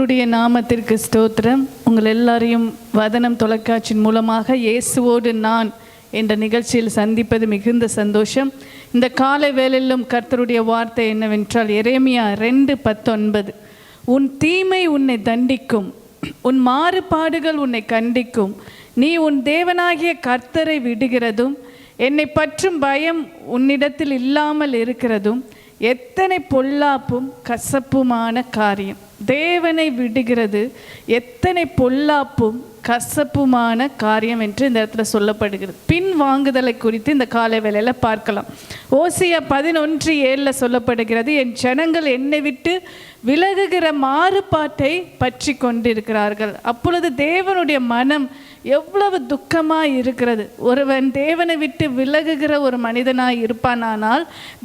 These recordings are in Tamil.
கர்த்தருடைய நாமத்திற்கு ஸ்தோத்திரம். உங்கள் எல்லாரையும் வதனம் தொலைக்காட்சியின் மூலமாக இயேசுவோடு நான் என்ற நிகழ்ச்சியில் சந்திப்பது மிகுந்த சந்தோஷம். இந்த காலை வேளையிலும் கர்த்தருடைய வார்த்தை என்னவென்றால் எரேமியா 2:19, உன் தீமை உன்னை தண்டிக்கும், உன் மாறுபாடுகள் உன்னை கண்டிக்கும், நீ உன் தேவனாகிய கர்த்தரை விடுகிறதும் என்னை பற்றும் பயம் உன்னிடத்தில் இல்லாமல் இருக்கிறதும் எத்தனை பொல்லாப்பும் கசப்புமான காரியம். தேவனை விடுகிறது எத்தனை பொல்லாப்பும் கசப்புமான காரியம் என்று இந்த இடத்துல சொல்லப்படுகிறது. பின் வாங்குதலை குறித்து இந்த காலை வேளையில் பார்க்கலாம். ஓசியா 11:7 சொல்லப்படுகிறது, என் ஜனங்கள் என்னை விட்டு விலகுகிற மாறுபாட்டை பற்றி கொண்டிருக்கிறார்கள். அப்பொழுது தேவனுடைய மனம் எவ்வளவு துக்கமாய் இருக்கிறது. ஒருவன் தேவனை விட்டு விலகுகிற ஒரு மனிதனாய் இருப்பானால்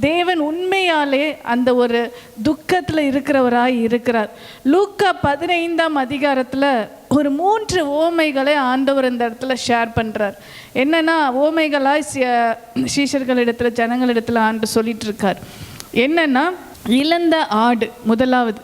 தேவன் உண்மையாலே அந்த ஒரு துக்கத்தில் இருக்கிறவராய் இருக்கிறார். லூக்கா 15 ஒரு 3 ஓமைகளை ஆண்டவர் இந்த இடத்துல ஷேர் பண்ணுறார். என்னன்னா ஓமைகளாய் சீஷர்களிடத்துல ஜனங்களிடத்துல ஆண்டு சொல்லிட்டு இருக்கார். என்னன்னா இழந்த ஆடு முதலாவது,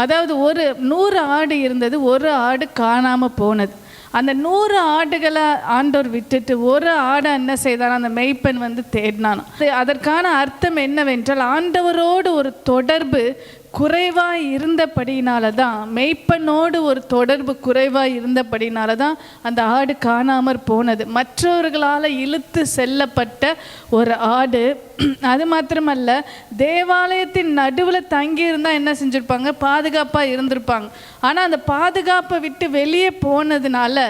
அதாவது ஒரு 100 ஆடு இருந்தது, ஒரு ஆடு காணாமல் போனது. அந்த 100 ஆடுகளை ஆண்டவர் விட்டுட்டு ஒரு ஆடை என்ன செய்தார், அந்த மெய்ப்பெண் தேடினான். அதற்கான அர்த்தம் என்னவென்றால் ஆண்டவரோடு ஒரு தொடர்பு குறைவாய் இருந்தபடினால தான், மெய்ப்பனோடு ஒரு தொடர்பு குறைவாய் இருந்தபடினால தான் அந்த ஆடு காணாமற் போனது. மற்றவர்களால் இழுத்து செல்லப்பட்ட ஒரு ஆடு. அது மாத்திரமல்ல, தேவாலயத்தின் நடுவில் தங்கியிருந்தால் என்ன செஞ்சுருப்பாங்க, பாதுகாப்பாக இருந்திருப்பாங்க. ஆனால் அந்த பாதுகாப்பை விட்டு வெளியே போனதுனால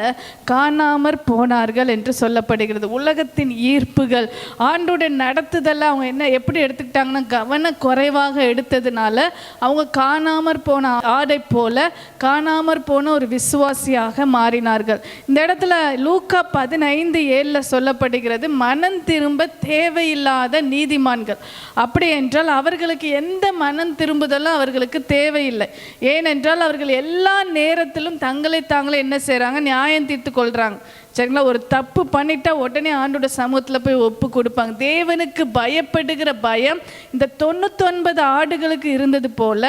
காணாமற் போனார்கள் என்று சொல்லப்படுகிறது. உலகத்தின் ஈர்ப்புகள் ஆண்டோட நடத்துதெல்லாம் அவங்க எப்படி எடுத்துக்கிட்டாங்கன்னா கவன குறைவாக எடுத்ததுனால அவங்க காணாமற் போன ஆடை போல காணாமற் போன ஒரு விசுவாசியாக மாறினார்கள். இந்த இடத்துல லூக்கா 15:7 சொல்லப்படுகிறது, மனம் திரும்ப தேவையில்லாத நீதிமான்கள். அப்படி என்றால் அவர்களுக்கு எந்த மனம் திரும்புதலும் அவர்களுக்கு தேவையில்லை. ஏனென்றால் அவர்கள் எல்லா நேரத்திலும் தங்களை தாங்களே என்ன செய்கிறாங்க, நியாயம் தீர்த்து கொள்கிறாங்க. சரிங்களா? ஒரு தப்பு பண்ணிட்டா உடனே ஆண்டோட சமூகத்தில் போய் ஒப்பு கொடுப்பாங்க. தேவனுக்கு பயப்படுகிற பயம் இந்த 99 ஆடுகளுக்கு இருந்தது போல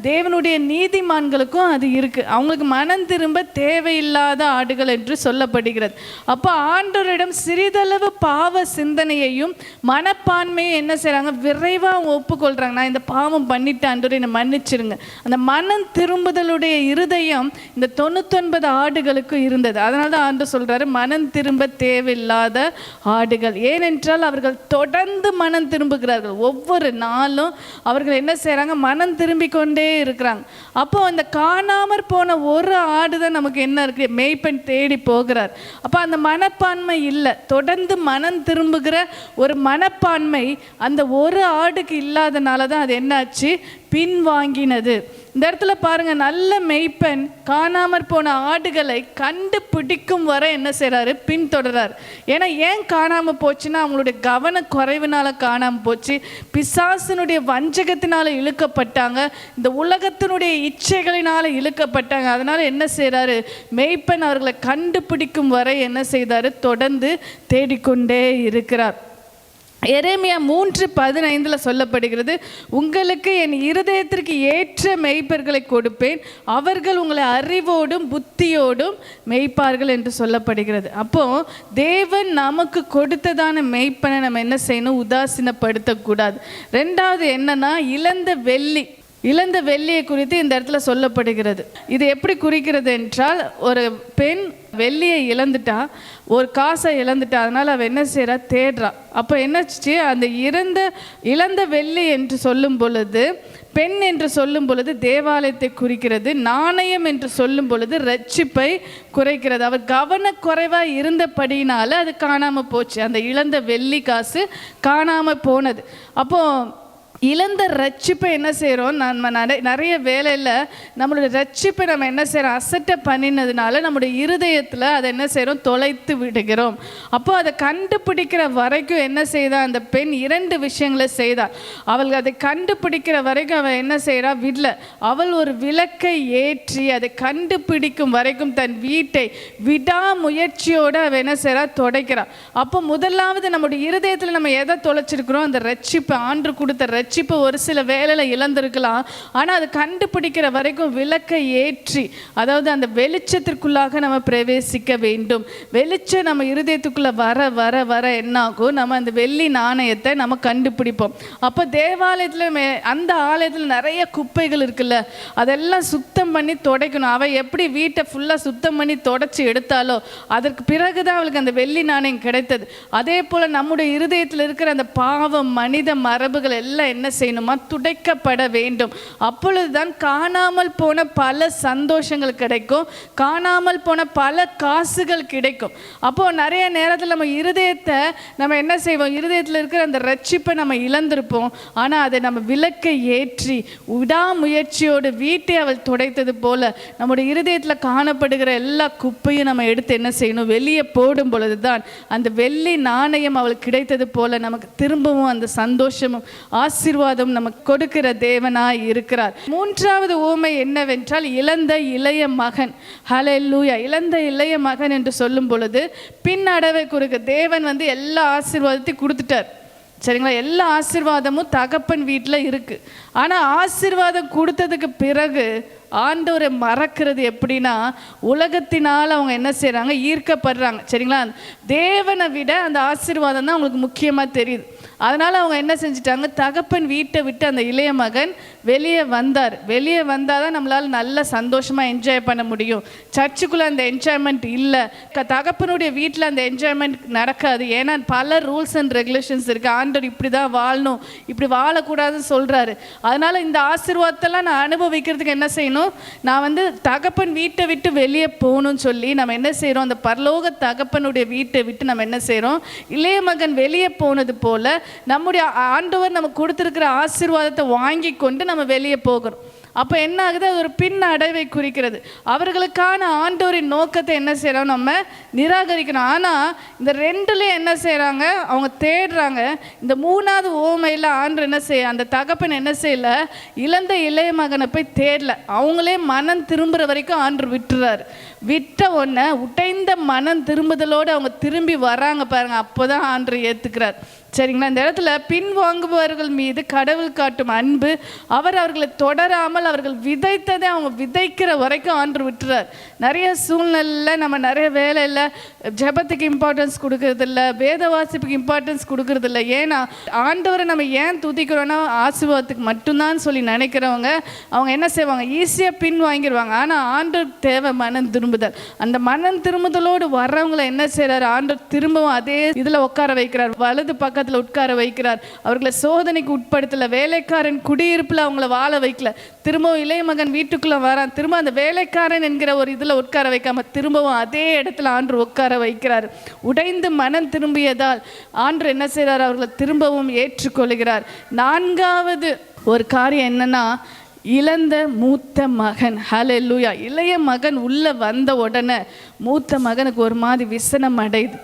தேவனுடைய நீதிமான்களுக்கும் அது இருக்கு. அவங்களுக்கு மனம் திரும்ப தேவையில்லாத ஆடுகள் என்று சொல்லப்படுகிறது. அப்போ ஆண்டவரிடம் சிறிதளவு பாவ சிந்தனையையும் மனப்பான்மையும் என்ன செய்கிறாங்க, விரைவாக ஒப்புக்கொள்கிறாங்க. நான் இந்த பாவம் பண்ணிட்டு ஆண்டவரை என்னை மன்னிச்சிருங்க. அந்த மனம் திரும்புதலுடைய இருதயம் இந்த 99 ஆடுகளுக்கு இருந்தது. அதனால தான் ஆண்டவர் சொல்கிறாரு, மனம் திரும்ப தேவையில்லாத ஆடுகள். ஏனென்றால் அவர்கள் தொடர்ந்து மனம் திரும்புகிறார்கள். ஒவ்வொரு நாளும் அவர்கள் என்ன செய்கிறாங்க, மனம் திரும்பிக் கொண்டே இருக்கிறாங்க. அப்போ அந்த காணாமற் போன ஒரு ஆடு தான் நமக்கு என்ன இருக்கு, மேய்ப்பன் தேடி போகிறார். அப்போ அந்த மனப்பான்மை இல்லை, தொடர்ந்து மனம் திரும்புகிற ஒரு மனப்பான்மை அந்த ஒரு ஆடுக்கு இல்லாதனால தான் அது என்னாச்சு, பின்வாங்கினது. இந்த இடத்துல பாருங்க, நல்ல மெய்ப்பெண் காணாமற் போன ஆடுகளை கண்டுபிடிக்கும் வரை என்ன செய்றாரு, பின்தொடரார். ஏன்னா ஏன் காணாம போச்சுன்னா அவங்களுடைய கவன குறைவினால காணாம போச்சு, பிசாசினுடைய வஞ்சகத்தினால இழுக்கப்பட்டாங்க, இந்த உலகத்தினுடைய இச்சைகளினால இழுக்கப்பட்டாங்க. அதனால என்ன செய்றாரு, மெய்ப்பெண் அவர்களை கண்டுபிடிக்கும் வரை என்ன செய்தாரு, தொடர்ந்து தேடிக்கொண்டே இருக்கிறார். எரேமியா 3:15 சொல்லப்படுகிறது, உங்களுக்கு என் இருதயத்திற்கு ஏற்ற மெய்ப்பர்களை கொடுப்பேன், அவர்கள் உங்களை அறிவோடும் புத்தியோடும் மெய்ப்பார்கள் என்று சொல்லப்படுகிறது. அப்போ தேவன் நமக்கு கொடுத்ததான மெய்ப்பனை நம்ம என்ன செய்யணும், உதாசீனப்படுத்தக்கூடாது. ரெண்டாவது என்னன்னா, இழந்த வெள்ளியை குறித்து இந்த இடத்துல சொல்லப்படுகிறது. இது எப்படி குறிக்கிறது என்றால், ஒரு பெண் வெள்ளியை இழந்துட்டா, ஒரு காசை இழந்துட்டா, அதனால் அவள் என்ன செய்கிறா, தேடுறா. அப்போ என்னச்சு, அந்த இழந்த வெள்ளி என்று சொல்லும் பொழுது, பெண் என்று சொல்லும் பொழுது தேவாலயத்தை குறிக்கிறது, நாணயம் என்று சொல்லும் பொழுது ரட்சிப்பை குறைக்கிறது. அவர் கவனக்குறைவாக இருந்தபடினால அது காணாமல் போச்சு, அந்த இழந்த வெள்ளி காசு காணாமல் போனது. அப்போது இழந்த ரட்சிப்பை என்ன செய்கிறோம், நம்ம நிறைய வேலையில் நம்மளுடைய ரட்சிப்பை நம்ம என்ன செய்கிறோம், அசட்டை பண்ணினதுனால நம்முடைய இருதயத்தில் அதை என்ன செய்கிறோம், தொலைத்து விடுகிறோம். அப்போ அதை கண்டுபிடிக்கிற வரைக்கும் என்ன செய்தா அந்த பெண், 2 விஷயங்களை செய்தாள். அவள் அதை கண்டுபிடிக்கிற வரைக்கும் அவள் என்ன செய்கிறா, விடல. அவள் ஒரு விளக்கை ஏற்றி அதை கண்டுபிடிக்கும் வரைக்கும் தன் வீட்டை விடாமுயற்சியோடு அவள் என்ன செய்கிறா, தொடைக்கிறாள். அப்போ முதலாவது நம்முடைய இருதயத்தில் நம்ம எதை தொலைச்சிருக்கிறோம், அந்த ரட்சிப்பை, ஆண்டு கொடுத்த ரட்சிப்பு ஒரு சில வேலையில் இழந்திருக்கலாம். ஆனால் அது கண்டுபிடிக்கிற வரைக்கும் விளக்கை ஏற்றி, அதாவது அந்த வெளிச்சத்திற்குள்ளாக நம்ம பிரவேசிக்க வேண்டும். வெளிச்சம் நம்ம இருதயத்துக்குள்ளே வர வர வர என்னாகும், நம்ம அந்த வெள்ளி நாணயத்தை நம்ம கண்டுபிடிப்போம். அப்போ தேவாலயத்தில் அந்த ஆலயத்தில் நிறைய குப்பைகள் இருக்குல்ல, அதெல்லாம் சுத்தம் பண்ணி துடைக்கணும். அவள் எப்படி வீட்டை ஃபுல்லாக சுத்தம் பண்ணி தொடச்சி எடுத்தாலோ அதற்கு பிறகுதான் அவளுக்கு அந்த வெள்ளி நாணயம் கிடைத்தது. அதே போல் நம்முடைய இருதயத்தில் இருக்கிற அந்த பாவம், மனித மரபுகள் எல்லாம் என்ன செய்யணுமா, துடைக்கப்பட வேண்டும். அப்பொழுதுதான் காணாமல் போன பல சந்தோஷங்கள் கிடைக்கும், காணாமல் போன பல காசுகள் கிடைக்கும். அப்போது நிறைய நேரத்தில் நம்ம இருதயத்தை நம்ம என்ன செய்வோம், இருதயத்தில் இருக்கிற அந்த ரட்சிப்பை நம்ம இழந்திருப்போம். ஆனால் அதை நம்ம விளக்கை ஏற்றி விடாமுயற்சியோடு வீட்டை அவள் துடைத்தது போல நம்முடைய இருதயத்தில் காணப்படுகிற எல்லா குப்பையும் நம்ம எடுத்து என்ன செய்யணும், வெளியே போடும் பொழுது தான் அந்த வெள்ளி நாணயம் அவளுக்கு கிடைத்தது போல நமக்கு திரும்பவும் அந்த சந்தோஷமும் ஆசீர்வாதம் நமக்கு கொடுக்கிற தேவனாய் இருக்கிறார். மூன்றாவது ஊமை என்னவென்றால் இழந்த இளைய மகன். ஹல்லேலூயா. இழந்த இளைய மகன் என்று சொல்லும் பொழுது பின் அடவை குறுக்கு தேவன் எல்லா ஆசீர்வாதத்தையும் கொடுத்துட்டார். சரிங்களா? எல்லா ஆசீர்வாதமும் தகப்பன் வீட்டில் இருக்குது. ஆனால் ஆசீர்வாதம் கொடுத்ததுக்கு பிறகு ஆண்டவரை மறக்கிறது எப்படின்னா, உலகத்தினால் அவங்க என்ன செய்கிறாங்க, ஈர்க்கப்படுறாங்க. சரிங்களா? தேவனை விட அந்த ஆசீர்வாதம் தான் அவங்களுக்கு முக்கியமாக தெரியுது. அதனால் அவங்க என்ன செஞ்சிட்டாங்க, தகப்பன் வீட்டை விட்டு அந்த இளைய மகன் வெளியே வந்தார். வெளியே வந்தால் தான் நம்மளால் நல்ல சந்தோஷமாக என்ஜாய் பண்ண முடியும். சர்ச்சுக்குள்ளே அந்த என்ஜாய்மெண்ட் இல்லை, தகப்பனுடைய வீட்டில் அந்த என்ஜாய்மெண்ட் நடக்காது. ஏன்னா பல ரூல்ஸ் அண்ட் ரெகுலேஷன்ஸ் இருக்குது. ஆண்டவர் இப்படி தான் வாழணும், இப்படி வாழக்கூடாதுன்னு சொல்கிறாரு. அதனால் இந்த ஆசீர்வாதத்தெல்லாம் நான் அனுபவிக்கிறதுக்கு என்ன செய்யணும், நான் தகப்பன் வீட்டை விட்டு வெளியே போகணும்னு சொல்லி நம்ம என்ன செய்கிறோம், அந்த பரலோக தகப்பனுடைய வீட்டை விட்டு நம்ம என்ன செய்கிறோம், இளைய மகன் வெளியே போனது போல நம்முடைய ஆண்டவர் நமக்கு கொடுத்திருக்கிற ஆசீர்வாதத்தை வாங்கி கொண்டு நம்ம வெளியே போகிறோம். அப்போ என்ன ஆகுது, அது ஒரு பின் அடைவை குறிக்கிறது. அவர்களுக்கான ஆண்டவரின் நோக்கத்தை என்ன செய்கிறோம், நம்ம நிராகரிக்கணும். ஆனால் இந்த ரெண்டுலேயும் என்ன செய்கிறாங்க, அவங்க தேடுறாங்க. இந்த மூணாவது ஓமையில் ஆண்டு என்ன செய்ய, அந்த தகப்பன் என்ன செய்யலை, இழந்த இளைய மகனை போய் தேடல. அவங்களே மனம் திரும்புகிற வரைக்கும் ஆண்டு விட்டுறாரு. விட்ட உடனே உடைந்த மனம் திரும்புதலோடு அவங்க திரும்பி வராங்க பாருங்க, அப்போ தான் ஆண்டு ஏற்றுக்கிறார். சரிங்களா? இந்த இடத்துல பின்வாங்குபவர்கள் மீது கடவுள் காட்டும் அன்பு, அவர்களை தொடராமல் அவர்கள் விதைத்ததை அவங்க விதைக்கிற வரைக்கும் ஆண்டு விட்டுறார். நிறைய சூழ்நிலையில் நம்ம நிறைய வேலையில் ஜெபத்துக்கு இம்பார்ட்டன்ஸ் கொடுக்கறதில்ல, வேத வாசிப்புக்கு இம்பார்ட்டன்ஸ் கொடுக்கறதில்ல. ஏன்னா ஆண்டவரை நம்ம ஏன் துதிக்கிறோன்னா ஆசீர்வாதத்துக்கு மட்டும்தான் சொல்லி நினைக்கிறவங்க அவங்க என்ன செய்வாங்க, ஈஸியாக பின் வாங்கிடுவாங்க. ஆனால் ஆண்டவர் தேவை மனம் திரும்புதல். அந்த மனம் திரும்புதலோடு வர்றவங்களை என்ன செய்கிறார், ஆண்டவர் திரும்பவும் அதே இதில் உட்கார வைக்கிறார், வலது பக்கத்தில் உட்கார வைக்கிறார். அவர்களை சோதனைக்கு உட்படுத்தல, வேலைக்காரன் குடியிருப்பில் அவங்கள வாழ வைக்கல. திரும்பவும் இளைய மகன் வீட்டுக்குள்ளே வரான், திரும்ப அந்த வேலைக்காரன் என்கிற ஒரு இதில் உட்கார வைக்காம திரும்பவும் அதே இடத்துல ஆண்டு உட்கார வைக்கிறார். உடைந்து மனம் திரும்பியதால் ஆண்டு என்ன செய்கிறார், அவர்களை திரும்பவும் ஏற்றுக்கொள்கிறார். நான்காவது ஒரு காரியம் என்னன்னா, இழந்த மூத்த மகன். ஹல்லேலூயா. இளைய மகன் உள்ளே வந்த உடனே மூத்த மகனுக்கு ஒரு மாதிரி விசனம் அடையுது.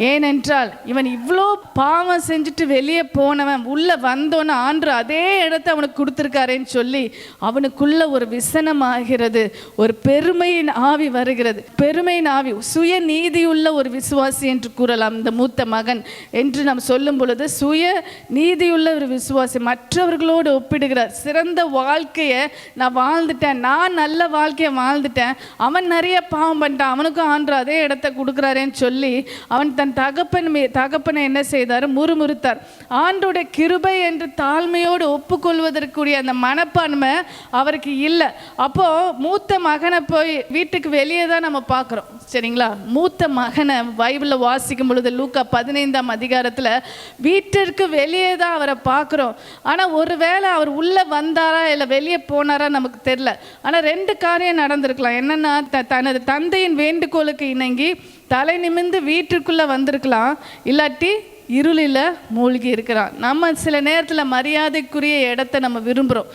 ஏனென்றால் இவன் இவ்வளோ பாவம் செஞ்சுட்டு வெளியே போனவன் உள்ளே வந்தோன்னு ஆண்டு அதே இடத்த அவனுக்கு கொடுத்துருக்காரேன்னு சொல்லி அவனுக்குள்ள ஒரு விசனம் ஆகிறது. ஒரு பெருமையின் ஆவி வருகிறது. பெருமையின் ஆவி, சுய நீதியுள்ள ஒரு விசுவாசி என்று கூறலாம் இந்த மூத்த மகன் என்று நாம் சொல்லும் பொழுது, சுய நீதியுள்ள ஒரு விசுவாசி, மற்றவர்களோடு ஒப்பிடுகிறார். சிறந்த வாழ்க்கையை நான் வாழ்ந்துட்டேன், நான் நல்ல வாழ்க்கையை வாழ்ந்துட்டேன், அவன் நிறைய பாவம் பண்ணிட்டான், அவனுக்கும் ஆண்டு அதே இடத்த கொடுக்குறாரேன்னு சொல்லி அவன் தன் தகப்பனை என்ன செய்தார், முறுமுறுத்தார். ஆண்டோட கிருபை என்று தாழ்மையோடு ஒப்புக்கொள்வதற்குரிய அந்த மனப்பான்மை அவருக்கு இல்லை. அப்போ மூத்த மகனை போய் வீட்டுக்கு வெளியே தான் நம்ம பார்க்குறோம். சரிங்களா? மூத்த மகனை பைபிளில் வாசிக்கும் பொழுது லூக்கா 15ஆம் அதிகாரத்தில் வீட்டிற்கு வெளியே தான் அவரை பார்க்குறோம். ஆனால் ஒருவேளை அவர் உள்ளே வந்தாரா இல்லை வெளியே போனாரா நமக்கு தெரியல. ஆனால் ரெண்டு காரியம் நடந்திருக்கலாம். என்னென்னா, தனது தந்தையின் வேண்டுகோளுக்கு இணங்கி தலை நிமிர்ந்து வீட்டுக்குள்ளே வந்திருக்கலாம், இல்லாட்டி இருளில் மூழ்கி இருக்கிறான். நம்ம சில நேரத்தில் மரியாதைக்குரிய இடத்த நம்ம விரும்புகிறோம்.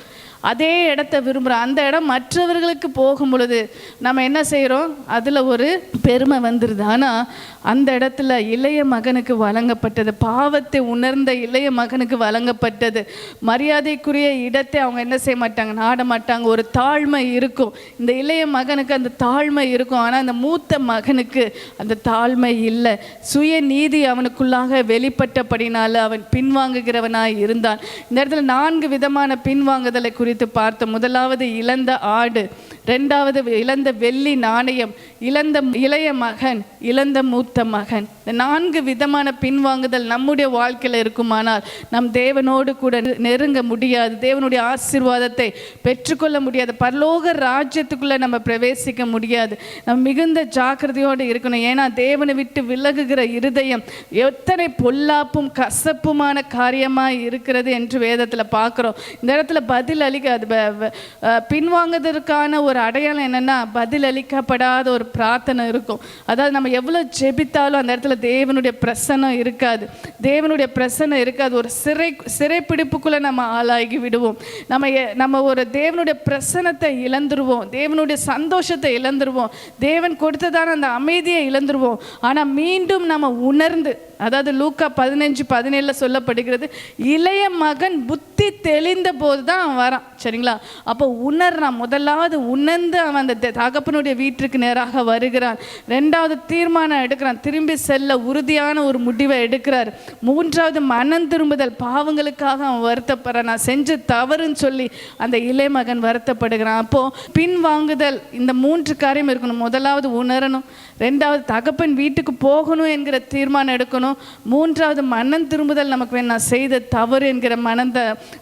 அதே இடத்த விரும்புகிறோம். அந்த இடம் மற்றவர்களுக்கு போகும் பொழுது நம்ம என்ன செய்கிறோம், அதில் ஒரு பெருமை வந்துடுது. ஆனால் அந்த இடத்துல இளைய மகனுக்கு வழங்கப்பட்டது, பாவத்தை உணர்ந்த இளைய மகனுக்கு வழங்கப்பட்டது. மரியாதைக்குரிய இடத்தை அவங்க என்ன செய்ய மாட்டாங்க, நாட மாட்டாங்க. ஒரு தாழ்மை இருக்கும். இந்த இளைய மகனுக்கு அந்த தாழ்மை இருக்கும். ஆனால் அந்த மூத்த மகனுக்கு அந்த தாழ்மை இல்லை. சுய நீதி அவனுக்குள்ளாக வெளிப்பட்டபடினால அவன் பின்வாங்குகிறவனாய் இருந்தான். இந்த இடத்துல 4 விதமான பின்வாங்குதலை குறித்து பார்த்தோம். முதலாவது இழந்த ஆடு, 2வது இழந்த வெள்ளி நாணயம், இழந்த இளைய மகன், இழந்த மூத்த மகன். இந்த 4 விதமான பின்வாங்குதல் நம்முடைய வாழ்க்கையில் இருக்குமானால் நம் தேவனோடு கூட நெருங்க முடியாது, தேவனுடைய ஆசீர்வாதத்தை பெற்றுக்கொள்ள முடியாது, பரலோக ராஜ்யத்துக்குள்ளே நம்ம பிரவேசிக்க முடியாது. நம்ம மிகுந்த ஜாக்கிரதையோடு இருக்கணும். ஏன்னா தேவனை விட்டு விலகுகிற இருதயம் எத்தனை பொல்லாப்பும் கசப்புமான காரியமாக இருக்கிறது என்று வேதத்தில் பார்க்குறோம். இந்த இடத்துல பதில் அளிக்காது. பின்வாங்குவதற்கான ஒரு அடையாளம் என்னென்னா, பதில் அளிக்கப்படாத ஒரு பிரார்த்தனை இருக்கும். அதாவது நம்ம எவ்வளோ ஜெபித்தாலும் அந்த இடத்துல தேவனுடைய பிரசன்னம் இருக்காது, தேவனுடைய பிரசன்னம் இருக்காது. ஒரு சிறைப்பிடிப்புக்குள்ளே நம்ம ஆளாகி விடுவோம். நம்ம ஒரு தேவனுடைய பிரசன்னத்தை இழந்துருவோம், தேவனுடைய சந்தோஷத்தை இழந்துருவோம், தேவன் கொடுத்ததான அந்த அமைதியை இழந்துருவோம். ஆனால் மீண்டும் நம்ம உணர்ந்து, அதாவது லூக்கா 15:17 சொல்லப்படுகிறது, இளைய மகன் புத்தி தெளிந்த போது தான் அவன் வரான். சரிங்களா? அப்போ உணர்றான். முதலாவது உணர்ந்து அவன் அந்த தகப்பனுடைய வீட்டுக்கு நேராக வருகிறான். 2வது தீர்மானம் எடுக்கிறான், திரும்பி செல்ல உறுதியான ஒரு முடிவை எடுக்கிறார். 3வது மனம் திரும்புதல், பாவங்களுக்காக அவன் வருத்தப்படுறான், நான் செஞ்ச தவறுன்னு சொல்லி அந்த இளைய மகன் வருத்தப்படுகிறான். அப்போது பின்வாங்குதல் இந்த 3 காரியம் இருக்கணும். முதலாவது உணரணும், 2வது தகப்பன் வீட்டுக்கு போகணும் என்கிற தீர்மானம் எடுக்கணும், 3வது மனம் திரும்புதல் நமக்கு வேணும், நான் செய்த தவறு என்கிற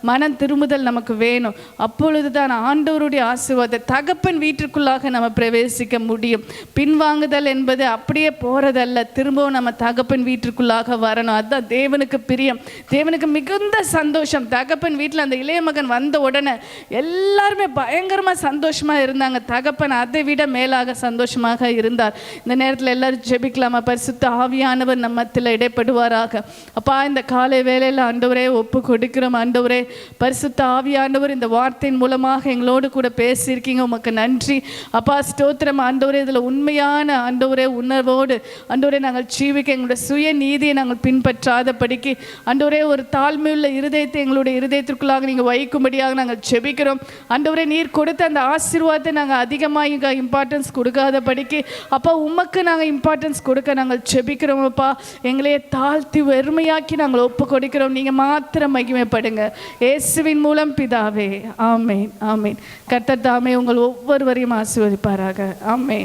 மனம் திரும்புதல் நமக்கு வேணும். அப்பொழுது தான் ஆண்டவருடைய ஆசீர்வாதம் தகப்பன் வீட்டிற்குள்ளாக நம்ம பிரவேசிக்க முடியும். பின்வாங்குதல் என்பது அப்படியே போகிறதல்ல, திரும்பவும் நம்ம தகப்பன் வீட்டிற்குள்ளாக வரணும். அதுதான் தேவனுக்கு பிரியம், தேவனுக்கு மிகுந்த சந்தோஷம். தகப்பன் வீட்டில் அந்த இளைய மகன் வந்த உடனே எல்லாருமே பயங்கரமாக சந்தோஷமாக இருந்தாங்க. தகப்பன் அதை விட மேலாக சந்தோஷமாக இருந்தார். இந்த நேரத்தில் எல்லாரும் ஜெபிக்கலாமா? பரிசுத்த ஆவியானவர் நம்ம மத்தியில் இடைப்படுவாராக. அப்பா, இந்த காலை வேளையில் ஆண்டவரே ஒப்பு கொடுக்கிறோம். ஆண்டவரே பரிசுத்த ஆவியானவர் இந்த வார்த்தையின் மூலமாக எங்களோடு கூட பேசியிருக்கீங்க, உமக்கு நன்றி அப்பா. ஸ்தோத்திரம் ஆண்டவரே. இதில் உண்மையான ஆண்டவரே உணர்வோடு ஆண்டவரே நாங்கள் ஜீவிக்க, எங்களுடைய சுய நீதியை நாங்கள் பின்பற்றாத படிக்கு ஆண்டவரே ஒரு தாழ்மையுள்ள இருதயத்தை எங்களுடைய இருதயத்திற்குள்ளாக நீங்கள் வைக்கும்படியாக நாங்கள் ஜெபிக்கிறோம். ஆண்டவரே நீர் கொடுத்த அந்த ஆசீர்வாதத்தை நாங்கள் அதிகமாக இங்கே இம்பார்ட்டன்ஸ் கொடுக்காத படிக்கு அப்பா உமக்கு நாங்கள் இம்பார்ட்டன்ஸ் கொடுக்க நாங்கள் ஜெபிக்கிறோம் அப்பா. எங்களையே தாழ்த்தி வெறுமையாக்கி நாங்கள் ஒப்பு கொடுக்கிறோம். நீங்கள் மாத்திரம் மகிமைப்படுங்க இயேசுவின் மூலம் பிதாவே. ஆமேன், ஆமேன். கர்த்தர் தாமே உங்கள் ஒவ்வொருவரையும் ஆசீர்வதிப்பாராக. ஆமேன்.